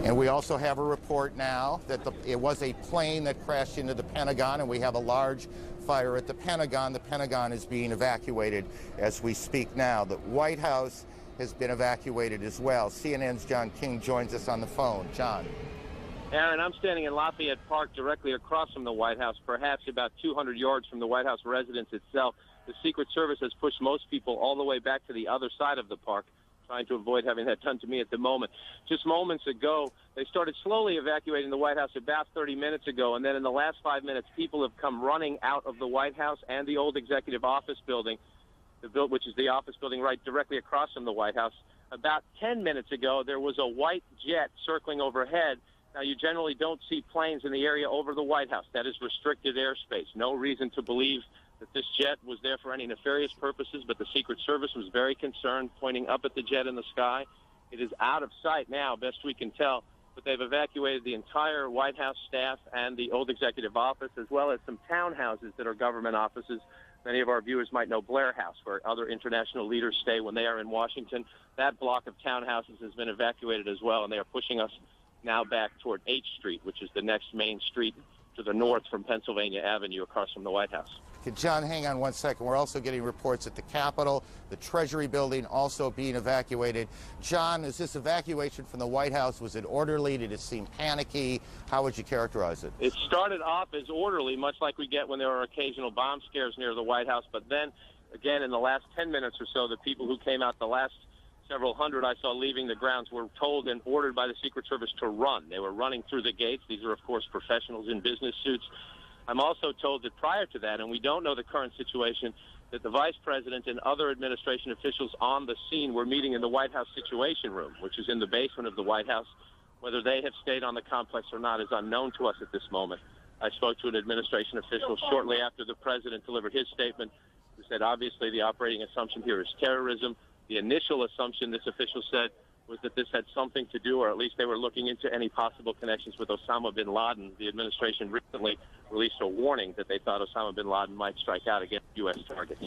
And we also have a report now that it was a plane that crashed into the Pentagon, and we have a large fire at the Pentagon. The Pentagon is being evacuated as we speak now. The White House has been evacuated as well. CNN's John King joins us on the phone. John. Aaron, I'm standing in Lafayette Park directly across from the White House, perhaps about 200 yards from the White House residence itself. The Secret Service has pushed most people all the way back to the other side of the park, trying to avoid having that done to me at the moment. Just moments ago, they started slowly evacuating the White House about 30 minutes ago, and then in the last 5 minutes, people have come running out of the White House and the old executive office building, which is the office building right directly across from the White House. About 10 minutes ago, there was a white jet circling overhead. Now, you generally don't see planes in the area over the White House. That is restricted airspace. No reason to believe that this jet was there for any nefarious purposes, but the Secret Service was very concerned, pointing up at the jet in the sky. It is out of sight now, best we can tell, but they've evacuated the entire White House staff and the old executive office, as well as some townhouses that are government offices. Many of our viewers might know Blair House, where other international leaders stay when they are in Washington. That block of townhouses has been evacuated as well, and they are pushing us now back toward H Street, which is the next main street to the north from Pennsylvania Avenue across from the White House. Okay, John, hang on one second. We're also getting reports at the Capitol, the Treasury building also being evacuated. John, is this evacuation from the White House, was it orderly? Did it seem panicky? How would you characterize it? It started off as orderly, much like we get when there are occasional bomb scares near the White House. But then, again, in the last 10 minutes or so, the people who came out the last several hundred I saw leaving the grounds were told and ordered by the Secret Service to run. They were running through the gates. These are, of course, professionals in business suits. I'm also told that prior to that, and we don't know the current situation, that the Vice President and other administration officials on the scene were meeting in the White House Situation Room, which is in the basement of the White House. Whether they have stayed on the complex or not is unknown to us at this moment. I spoke to an administration official shortly after the President delivered his statement, who said, obviously, the operating assumption here is terrorism. The initial assumption, this official said, was that this had something to do, or at least they were looking into any possible connections with Osama bin Laden. The administration recently released a warning that they thought Osama bin Laden might strike out against U.S. targets.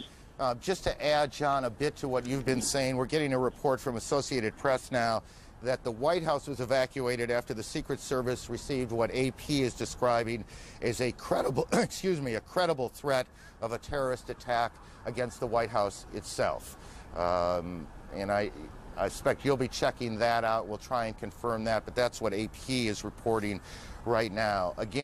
Just to add, John, a bit to what you've been saying, we're getting a report from Associated Press now that the White House was evacuated after the Secret Service received what AP is describing as a credible, a credible threat of a terrorist attack against the White House itself. And I expect you'll be checking that out. We'll try and confirm that, but that's what AP is reporting right now. Again,